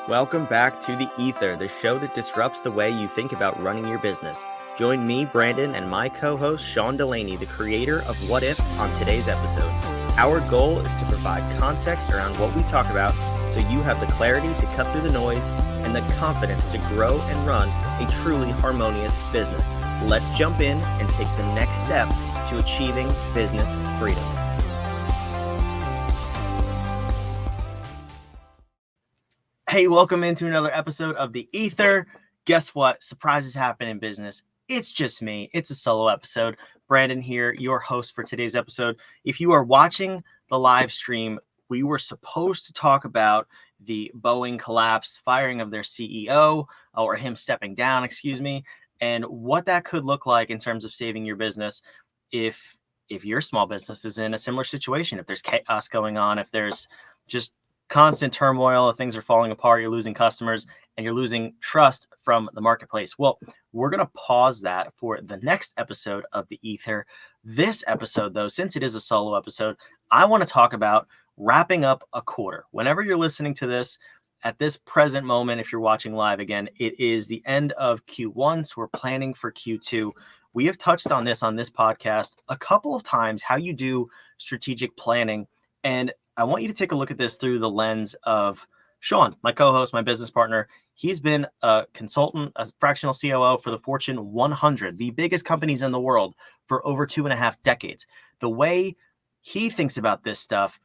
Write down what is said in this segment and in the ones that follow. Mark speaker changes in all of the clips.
Speaker 1: Welcome back to The Ether, the show that disrupts the way you think about running your business. Join me, Brandon, and my co-host, Sean Delaney, the creator of What If, on today's episode. Our goal is to provide context around what we talk about so you have the clarity to cut through the noise and the confidence to grow and run a truly harmonious business. Let's jump in and take the next step to achieving business freedom. Hey, welcome into another episode of The Ether. Guess what? Surprises happen in business. It's just me. It's a solo episode. Brandon here, your host for today's episode. If you are watching the live stream, we were supposed to talk about the Boeing collapse, firing of their CEO, or him stepping down, and what that could look like in terms of saving your business if your small business is in a similar situation, if there's chaos going on, if there's just constant turmoil, if things are falling apart, you're losing customers, and you're losing trust from the marketplace. Well, we're going to pause that for the next episode of The Ether. This episode, though, since it is a solo episode, I want to talk about wrapping up a quarter. Whenever you're listening to this, at this present moment, if you're watching live again, it is the end of Q1, so we're planning for Q2. We have touched on this podcast a couple of times, how you do strategic planning, and I want you to take a look at this through the lens of Sean, my co-host, my business partner. He's been a consultant, a fractional COO for the Fortune 100, the biggest companies in the world, for over 2.5 decades. The way he thinks about this stuff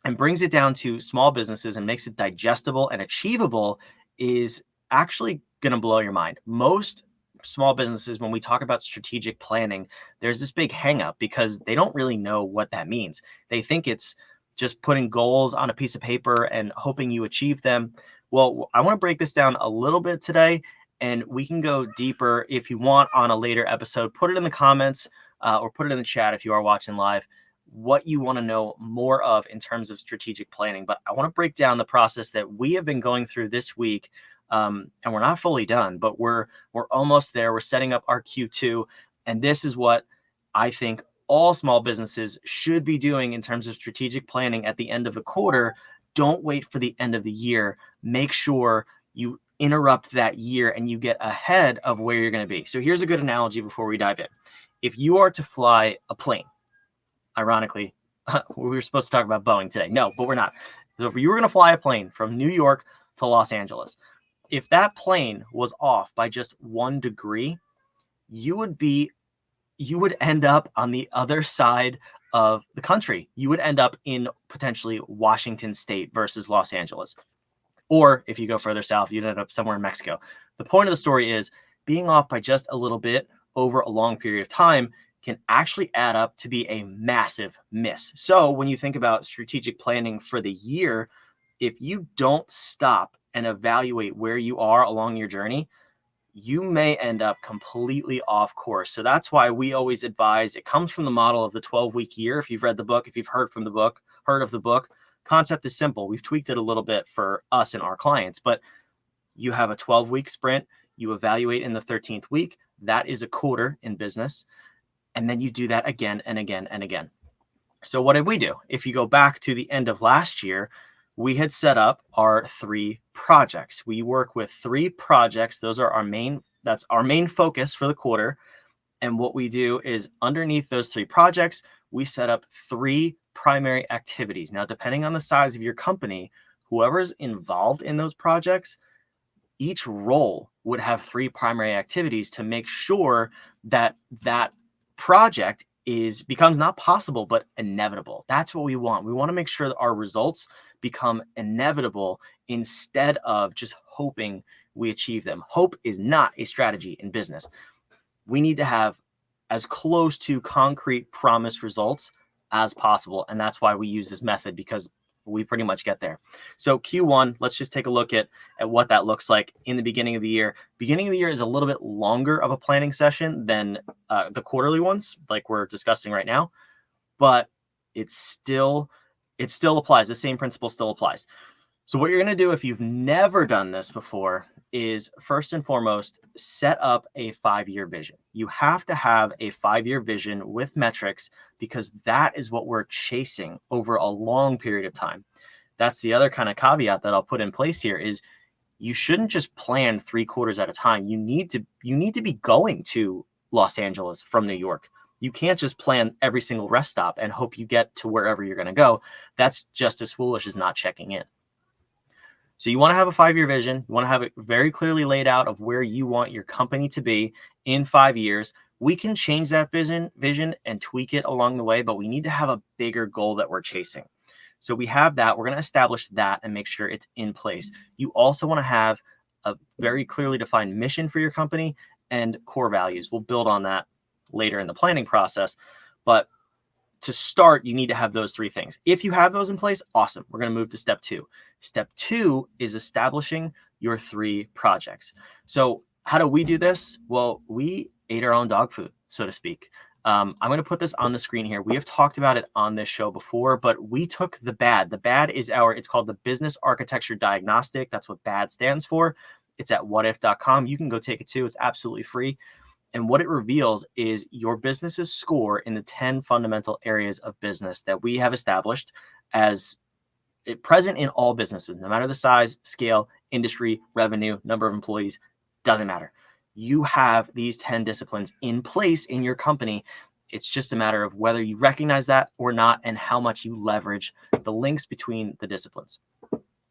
Speaker 1: and brings it down to small businesses and makes it digestible and achievable is actually going to blow your mind. Most small businesses, when we talk about strategic planning, there's this big hang up because they don't really know what that means. They think it's just putting goals on a piece of paper and hoping you achieve them. Well, I want to break this down a little bit today, and we can go deeper if you want on a later episode. Put it in the comments or put it in the chat if you are watching live, what you want to know more of in terms of strategic planning. But I want to break down the process that we have been going through this week, and we're not fully done, but we're almost there. We're setting up our Q2, and this is what I think all small businesses should be doing in terms of strategic planning at the end of the quarter. Don't wait for the end of the year. Make sure you interrupt that year and you get ahead of where you're going to be. So here's a good analogy before we dive in. If you are to fly a plane, ironically, we were supposed to talk about Boeing today. No, but we're not. So if you were going to fly a plane from New York to Los Angeles, if that plane was off by just 1 degree, you would end up on the other side of the country. You would end up in potentially Washington State versus Los Angeles. Or if you go further south, you'd end up somewhere in Mexico. The point of the story is being off by just a little bit over a long period of time can actually add up to be a massive miss. So when you think about strategic planning for the year, if you don't stop and evaluate where you are along your journey, you may end up completely off course. So that's why we always advise, it comes from the model of the 12-week year. If you've read the book, if you've heard of the book, concept is simple. We've tweaked it a little bit for us and our clients, but you have a 12-week sprint, you evaluate in the 13th week, that is a quarter in business. And then you do that again and again and again. So what did we do? If you go back to the end of last year, we had set up our 3 projects. We work with 3 projects. That's our main focus for the quarter. And what we do is underneath those 3 projects, we set up 3 primary activities. Now, depending on the size of your company, whoever's involved in those projects, each role would have 3 primary activities to make sure that that project becomes not possible, but inevitable. That's what we want. We want to make sure that our results become inevitable instead of just hoping we achieve them. Hope is not a strategy in business. We need to have as close to concrete promised results as possible. And that's why we use this method, because we pretty much get there. So Q1, let's just take a look at what that looks like in the beginning of the year. Beginning of the year is a little bit longer of a planning session than the quarterly ones, like we're discussing right now, but it still applies. The same principle still applies. So what you're going to do if you've never done this before is, first and foremost, set up a 5-year vision. You have to have a 5-year vision with metrics, because that is what we're chasing over a long period of time. That's the other kind of caveat that I'll put in place here is you shouldn't just plan 3 quarters at a time. You need to be going to Los Angeles from New York. You can't just plan every single rest stop and hope you get to wherever you're going to go. That's just as foolish as not checking in. So you want to have a 5-year vision. You want to have it very clearly laid out of where you want your company to be in 5 years. We can change that vision and tweak it along the way, but we need to have a bigger goal that we're chasing. So we have that. We're going to establish that and make sure it's in place. You also want to have a very clearly defined mission for your company and core values. We'll build on that later in the planning process. But to start, you need to have those 3 things. If you have those in place, awesome. We're going to move to step 2. Step 2 is establishing your 3 projects. So how do we do this? Well, we ate our own dog food, so to speak. I'm going to put this on the screen here. We have talked about it on this show before, but we took the BAD. The BAD is it's called the Business Architecture Diagnostic. That's what BAD stands for. It's at whatif.com. You can go take it too. It's absolutely free. And what it reveals is your business's score in the 10 fundamental areas of business that we have established as present in all businesses, no matter the size, scale, industry, revenue, number of employees, doesn't matter. You have these 10 disciplines in place in your company. It's just a matter of whether you recognize that or not and how much you leverage the links between the disciplines.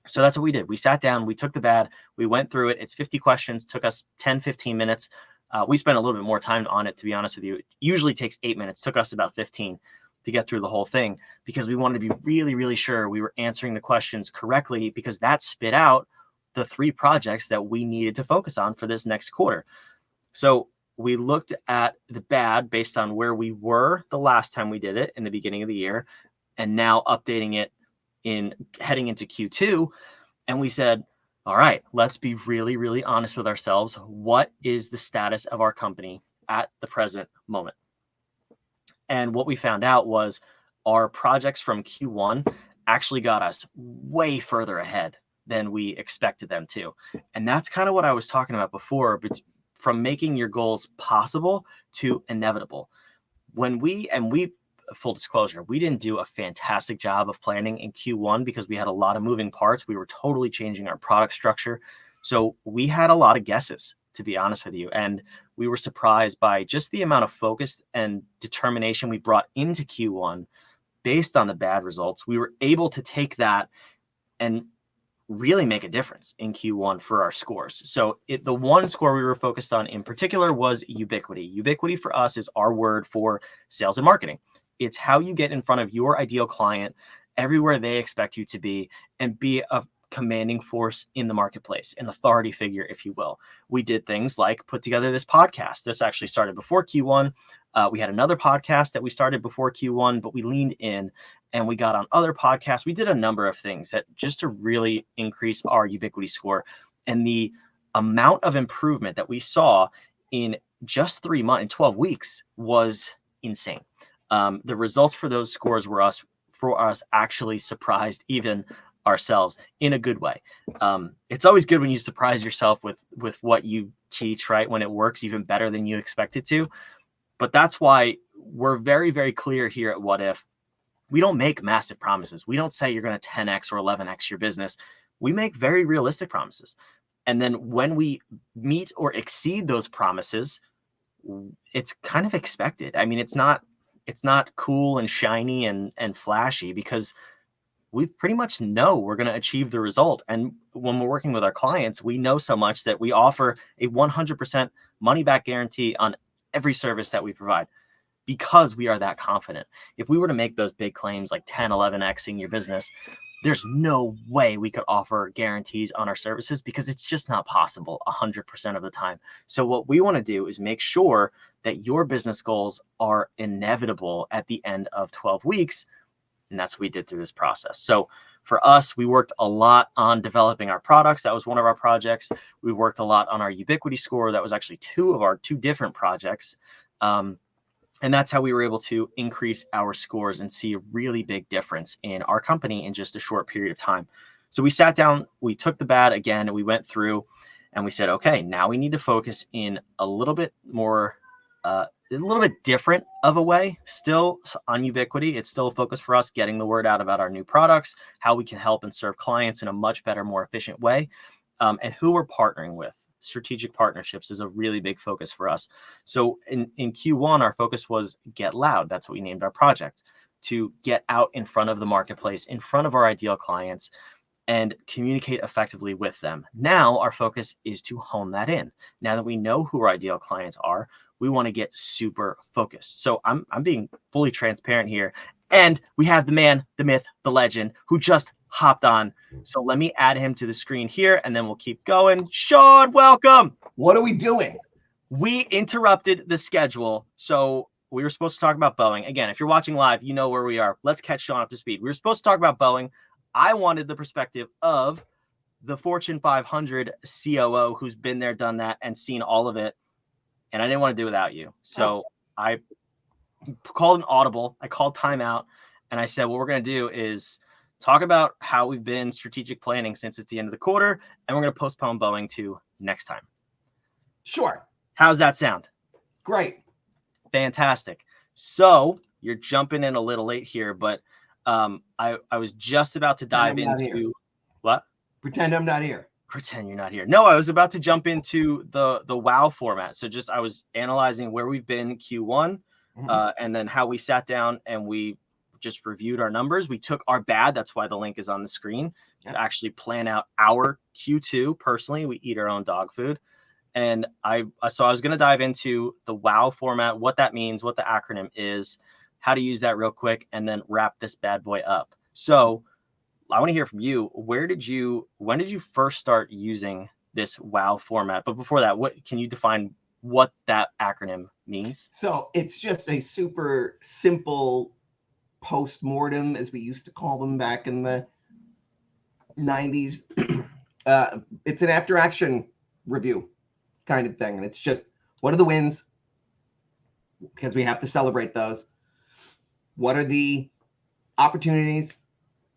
Speaker 1: So that's what we did. We sat down, we took the BAD, we went through it. It's 50 questions, took us 10, 15 minutes. We spent a little bit more time on it, to be honest with you. It usually takes 8 minutes, took us about 15 to get through the whole thing because we wanted to be really, really sure we were answering the questions correctly because that spit out the 3 projects that we needed to focus on for this next quarter. So we looked at the BAD based on where we were the last time we did it in the beginning of the year and now updating it in heading into Q2. And we said, all right, let's be really, really honest with ourselves. What is the status of our company at the present moment? And what we found out was our projects from Q1 actually got us way further ahead than we expected them to. And that's kind of what I was talking about before, but from making your goals possible to inevitable. Full disclosure, we didn't do a fantastic job of planning in Q1 because we had a lot of moving parts. We were totally changing our product structure. So we had a lot of guesses, to be honest with you. And we were surprised by just the amount of focus and determination we brought into Q1 based on the BAD results. We were able to take that and really make a difference in Q1 for our scores. So the one score we were focused on in particular was ubiquity. Ubiquity for us is our word for sales and marketing. It's how you get in front of your ideal client everywhere they expect you to be and be a commanding force in the marketplace, an authority figure, if you will. We did things like put together this podcast. This actually started before Q1. We had another podcast that we started before Q1, but we leaned in and we got on other podcasts. We did a number of things that just to really increase our ubiquity score. And the amount of improvement that we saw in just 3 months, in 12 weeks, was insane. The results for those scores were for us actually surprised even ourselves in a good way. It's always good when you surprise yourself with what you teach, right? When it works even better than you expect it to. But that's why we're very, very clear here at What If. We don't make massive promises. We don't say you're going to 10x or 11x your business. We make very realistic promises. And then when we meet or exceed those promises, it's kind of expected. I mean, it's not cool and shiny and flashy because we pretty much know we're going to achieve the result. And when we're working with our clients, we know so much that we offer a 100% money back guarantee on every service that we provide because we are that confident. If we were to make those big claims like 10, 11xing your business, there's no way we could offer guarantees on our services because it's just not possible 100% of the time. So what we want to do is make sure that your business goals are inevitable at the end of 12 weeks. And that's what we did through this process. So for us, we worked a lot on developing our products. That was one of our projects. We worked a lot on our ubiquity score. That was actually two different projects. And that's how we were able to increase our scores and see a really big difference in our company in just a short period of time. So we sat down, we took the BAD again, and we went through and we said, okay, now we need to focus in a little bit more, a little bit different of a way, still on ubiquity. It's still a focus for us, getting the word out about our new products, how we can help and serve clients in a much better, more efficient way. and who we're partnering with. Strategic partnerships is a really big focus for us. So in Q1, our focus was get loud. That's what we named our project, to get out in front of the marketplace, in front of our ideal clients, and communicate effectively with them. Now our focus is to hone that in. Now that we know who our ideal clients are, we want to get super focused. So I'm being fully transparent here. And we have the man, the myth, the legend who just hopped on. So let me add him to the screen here and then we'll keep going. Sean, welcome.
Speaker 2: What are we doing?
Speaker 1: We interrupted the schedule. So we were supposed to talk about Boeing. Again, if you're watching live, you know where we are. Let's catch Sean up to speed. We were supposed to talk about Boeing. I wanted the perspective of the Fortune 500 COO who's been there, done that, and seen all of it. And I didn't want to do it without you. So I called an audible. I called timeout. And I said, what we're going to do is talk about how we've been strategic planning since it's the end of the quarter. And we're going to postpone Boeing to next time.
Speaker 2: Sure.
Speaker 1: How's that sound?
Speaker 2: Great.
Speaker 1: Fantastic. So you're jumping in a little late here, but I was just about to dive into what?
Speaker 2: Pretend I'm not here.
Speaker 1: Pretend you're not here. No, I was about to jump into the WOW format. So just I was analyzing where we've been Q1, and then how we sat down and we just reviewed our numbers. We took our bad. That's why the link is on the screen to actually plan out our Q2. Personally, we eat our own dog food. And I was going to dive into the WOW format, what that means, what the acronym is, how to use that real quick, and then wrap this bad boy up. So I want to hear from you. When did you first start using this WOW format? But before that, what can you define what that acronym means?
Speaker 2: So it's just a super simple post-mortem, as we used to call them back in the 90s. It's an after-action review kind of thing. And it's just, what are the wins? Because we have to celebrate those. What are the opportunities?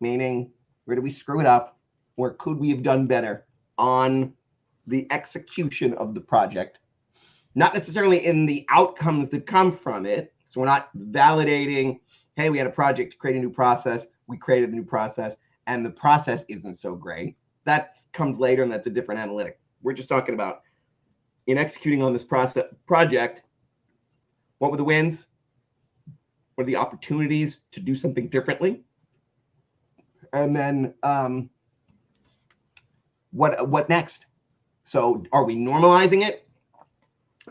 Speaker 2: Meaning, where do we screw it up? Or could we have done better on the execution of the project? Not necessarily in the outcomes that come from it. So we're not validating, hey, we had a project to create a new process. We created the new process and the process isn't so great. That comes later and that's a different analytic. We're just talking about in executing on this project, what were the wins? What are the opportunities to do something differently? And then what next? So are we normalizing it?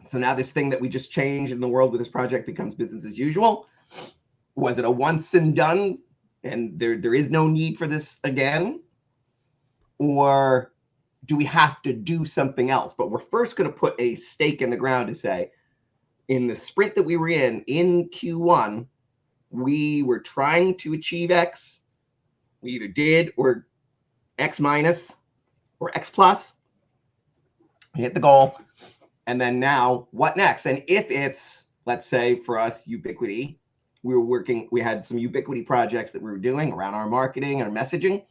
Speaker 2: So now this thing that we just changed in the world with this project becomes business as usual. Was it a once and done and there is no need for this again? Or do we have to do something else? But we're first going to put a stake in the ground to say, in the sprint that we were in Q1, we were trying to achieve X. We either did or X minus or X plus. We hit the goal. And then now, what next? And if it's, let's say for us, ubiquity, we had some ubiquity projects that we were doing around our marketing and our messaging.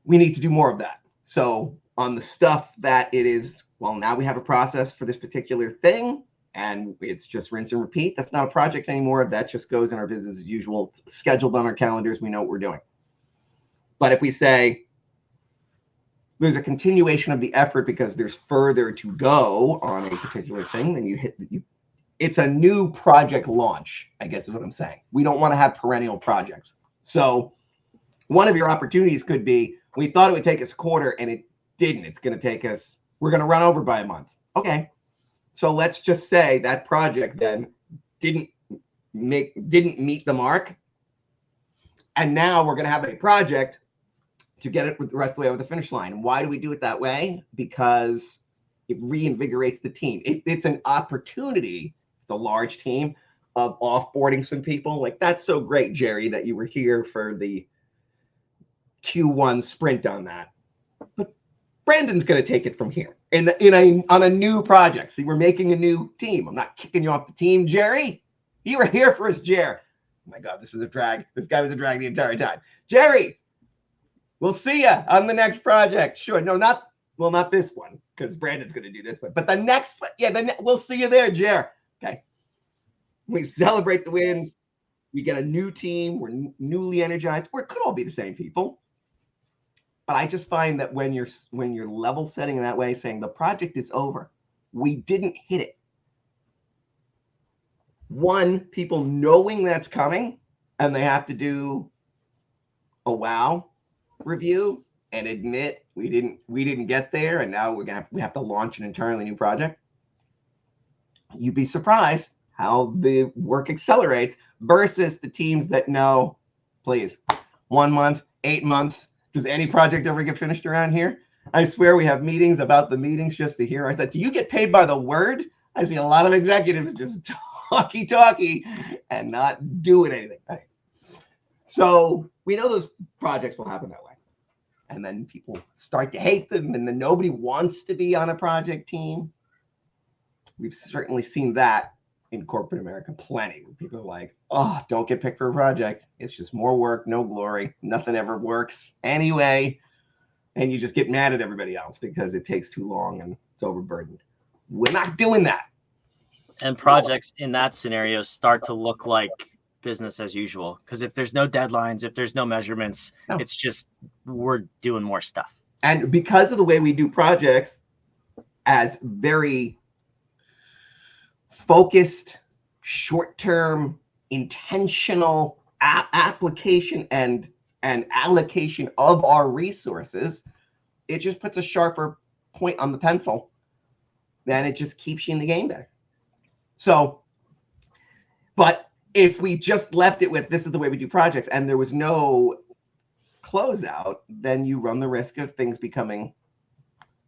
Speaker 2: We need to do more of that. So on the stuff that it is, well, now we have a process for this particular thing and it's just rinse and repeat. That's not a project anymore. That just goes in our business as usual. It's scheduled on our calendars. We know what we're doing. But if we say there's a continuation of the effort because there's further to go on a particular thing, then it's a new project launch, I guess is what I'm saying. We don't want to have perennial projects. So one of your opportunities could be, we thought it would take us a quarter and it didn't. It's going to take us, we're going to run over by a month. Okay. So let's just say that project then didn't meet the mark. And now we're going to have a project to get it the rest of the way over the finish line. And why do we do it that way? Because it reinvigorates the team. It's an opportunity, it's a large team, of offboarding some people. Like, that's so great, Jerry, that you were here for the Q1 sprint on that. But Brandon's going to take it from here on a new project. See, we're making a new team. I'm not kicking you off the team, Jerry. You were here for us, Jerry. Oh my God, this was a drag. This guy was a drag the entire time. Jerry, we'll see you on the next project. Sure. No, not this one, because Brandon's going to do this one. But the next one, yeah, we'll see you there, Jerry. Okay. We celebrate the wins. We get a new team. We're newly energized. Or it could all be the same people. But I just find that when you're level setting in that way, saying the project is over, we didn't hit it. One, people knowing that's coming, and they have to do a wow review and admit we didn't get there, and now we have to launch an entirely new project. You'd be surprised how the work accelerates versus the teams that know, please, 1 month, 8 months. Does any project ever get finished around here? I swear we have meetings about the meetings just to hear. I said, do you get paid by the word? I see a lot of executives just talky and not doing anything. So we know those projects will happen that way. And then people start to hate them, and then nobody wants to be on a project team. We've certainly seen that in corporate America plenty. People are like, oh, don't get picked for a project. It's just more work, no glory. Nothing ever works anyway. And you just get mad at everybody else because it takes too long and it's overburdened. We're not doing that.
Speaker 1: And projects in that scenario start to look like business as usual. Because if there's no deadlines, if there's no measurements, it's just we're doing more stuff.
Speaker 2: And because of the way we do projects as very focused, short-term, intentional application and allocation of our resources, it just puts a sharper point on the pencil, and it just keeps you in the game better. So, but if we just left it with this is the way we do projects and there was no closeout, then you run the risk of things becoming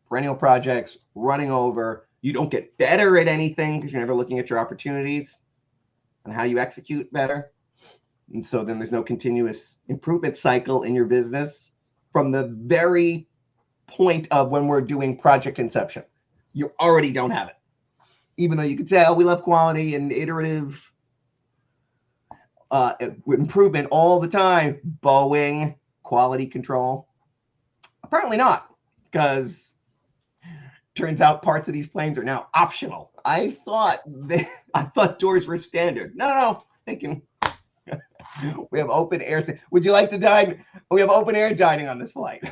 Speaker 2: perennial projects, running over. You don't get better at anything because you're never looking at your opportunities and how you execute better. And so then there's no continuous improvement cycle in your business from the very point of when we're doing project inception. You already don't have it. Even though you could say, oh, we love quality and iterative improvement all the time. Boeing, quality control. Apparently not, because turns out parts of these planes are now optional. I thought doors were standard. No, they can. We have open air. Would you like to dine? We have open air dining on this flight.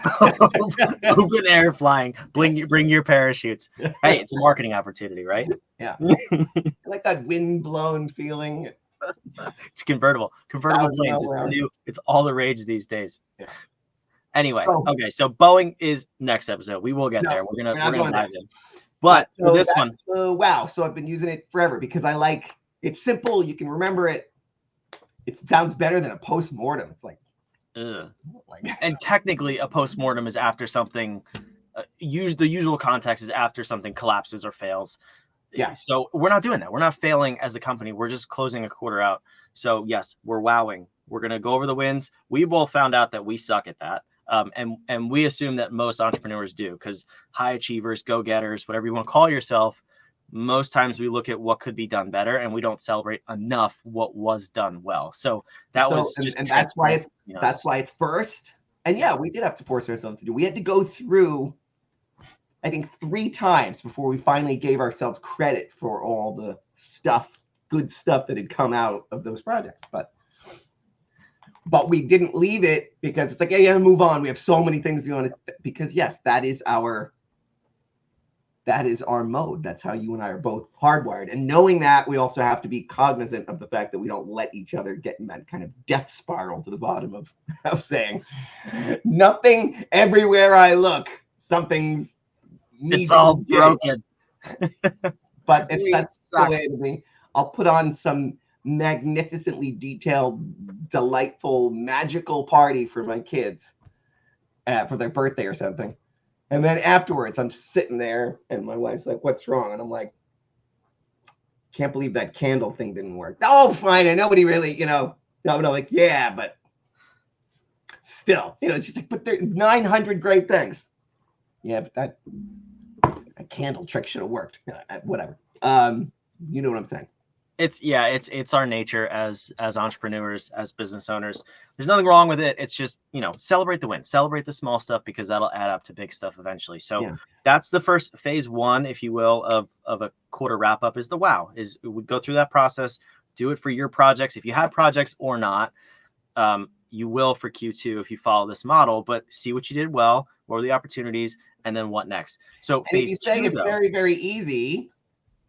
Speaker 1: Open air flying. Bring your parachutes. Hey, it's a marketing opportunity, right?
Speaker 2: Yeah. I like that wind-blown feeling.
Speaker 1: It's convertible. Convertible planes. It's new. It's all the rage these days. Yeah. Anyway, okay. So Boeing is next episode. We will get there. We're gonna dive in. But for this one,
Speaker 2: wow. So I've been using it forever because I like it's simple. You can remember it. It sounds better than a post-mortem. It's like,
Speaker 1: and technically a post-mortem is after something, the usual context is after something collapses or fails.
Speaker 2: Yeah.
Speaker 1: So we're not doing that. We're not failing as a company. We're just closing a quarter out. So yes, we're wowing. We're going to go over the wins. We both found out that we suck at that. And we assume that most entrepreneurs do, because high achievers, go-getters, whatever you want to call yourself, most times we look at what could be done better and we don't celebrate enough what was done well. So that's why it's first. And yeah, we did have to force ourselves to do. We had to go through, I think, 3 times before we finally gave ourselves credit for all the good stuff that had come out of those projects. But we didn't leave it because it's like, yeah, move on. We have so many things we want to, because yes, that is our mode. That's how you and I are both hardwired. And knowing that, we also have to be cognizant of the fact that we don't let each other get in that kind of death spiral to the bottom of saying, nothing, everywhere I look, something's it's all broken.
Speaker 2: But that's the way to be. I'll put on some magnificently detailed, delightful, magical party for my kids for their birthday or something. And then afterwards, I'm sitting there and my wife's like, what's wrong? And I'm like, can't believe that candle thing didn't work. Oh, fine. And nobody really, no, like, yeah, but still, she's like, but there are 900 great things. Yeah, but that candle trick should have worked. Whatever. You know what I'm saying?
Speaker 1: It's our nature as entrepreneurs, as business owners. There's nothing wrong with it. It's just, celebrate the win, celebrate the small stuff, because that'll add up to big stuff eventually. So That's the first phase 1, if you will, of a quarter wrap up, is the wow. We go through that process, do it for your projects. If you have projects or not, you will for Q2 if you follow this model, but see what you did well, what were the opportunities, and then what next. So
Speaker 2: And if you
Speaker 1: phase
Speaker 2: say
Speaker 1: two,
Speaker 2: it's
Speaker 1: though,
Speaker 2: very, very easy,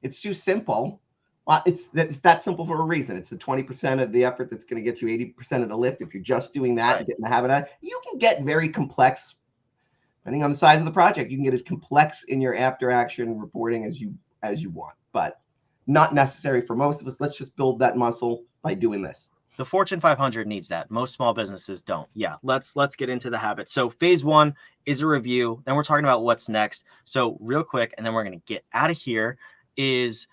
Speaker 2: it's too simple. Well, it's that simple for a reason. It's the 20% of the effort that's going to get you 80% of the lift. If you're just doing that
Speaker 1: right.
Speaker 2: and getting the habit of it, you can get very complex, depending on the size of the project. You can get as complex in your after action reporting as you want, but not necessary for most of us. Let's just build that muscle by doing this.
Speaker 1: The Fortune 500 needs that. Most small businesses don't. Yeah, let's get into the habit. So phase one is a review. Then we're talking about what's next. So real quick, and then we're going to get out of here, is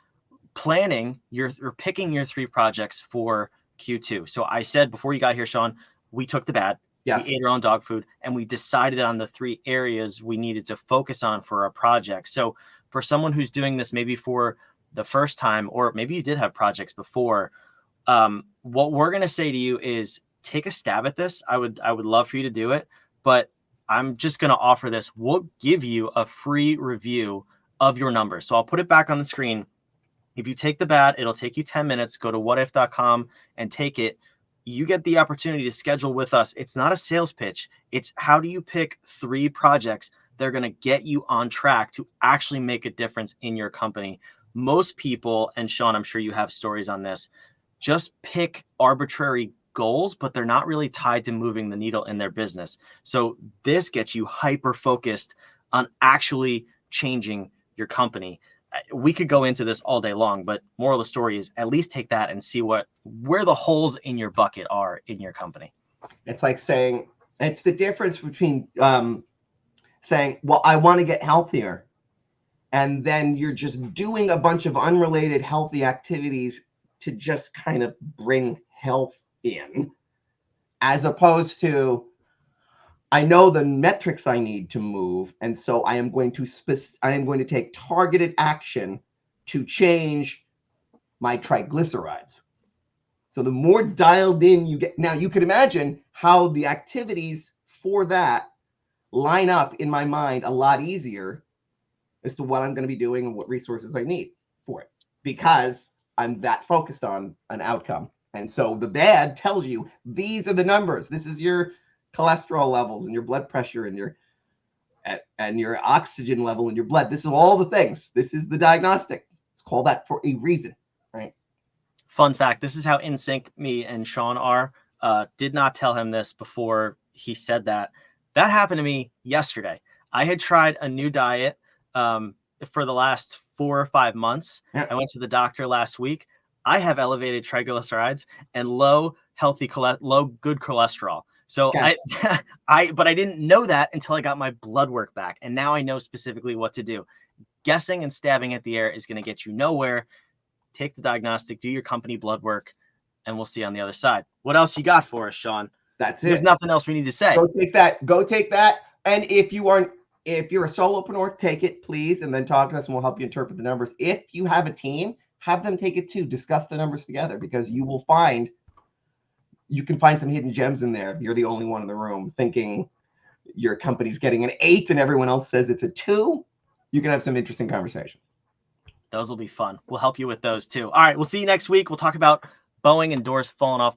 Speaker 1: planning or picking your 3 projects for Q2. So I said before you got here, Sean, we took the bad.
Speaker 2: Yes.
Speaker 1: We ate our own dog food, and we decided on the 3 areas we needed to focus on for our project. So for someone who's doing this maybe for the first time, or maybe you did have projects before, what we're going to say to you is take a stab at this. I would love for you to do it, but I'm just going to offer this. We'll give you a free review of your numbers. So I'll put it back on the screen. If you take the bat, it'll take you 10 minutes. Go to whatif.com and take it. You get the opportunity to schedule with us. It's not a sales pitch. It's how do you pick 3 projects that are going to get you on track to actually make a difference in your company. Most people, and Sean, I'm sure you have stories on this, just pick arbitrary goals, but they're not really tied to moving the needle in their business. So this gets you hyper focused on actually changing your company. We could go into this all day long, but moral of the story is at least take that and see where the holes in your bucket are in your company.
Speaker 2: It's like saying, it's the difference between saying, well, I want to get healthier. And then you're just doing a bunch of unrelated healthy activities to just kind of bring health in, as opposed to, I know the metrics I need to move, and so I am going to take targeted action to change my triglycerides. So the more dialed in you get, now you could imagine how the activities for that line up in my mind a lot easier as to what I'm going to be doing and what resources I need for it, because I'm that focused on an outcome. And so the bad tells you, these are the numbers. This is your cholesterol levels and your blood pressure and your oxygen level in your blood. This is all the things. This is the diagnostic. It's called that for a reason, right?
Speaker 1: Fun fact, this is how in sync me and Sean are. Did not tell him this before he said that. That happened to me yesterday. I had tried a new diet for the last 4 or 5 months.
Speaker 2: Yeah.
Speaker 1: I went to the doctor last week. I have elevated triglycerides and low good cholesterol. So
Speaker 2: Yes.
Speaker 1: but I didn't know that until I got my blood work back. And now I know specifically what to do. Guessing and stabbing at the air is going to get you nowhere. Take the diagnostic, do your company blood work, and we'll see you on the other side. What else you got for us, Sean?
Speaker 2: That's it.
Speaker 1: There's nothing else we need to say.
Speaker 2: Go take that. And if you're a solopreneur, take it, please, and then talk to us and we'll help you interpret the numbers. If you have a team, have them take it too. Discuss the numbers together, because you can find some hidden gems in there. You're the only one in the room thinking your company's getting an 8 and everyone else says it's a 2. You can have some interesting conversations.
Speaker 1: Those will be fun. We'll help you with those too. All right, we'll see you next week. We'll talk about Boeing and doors falling off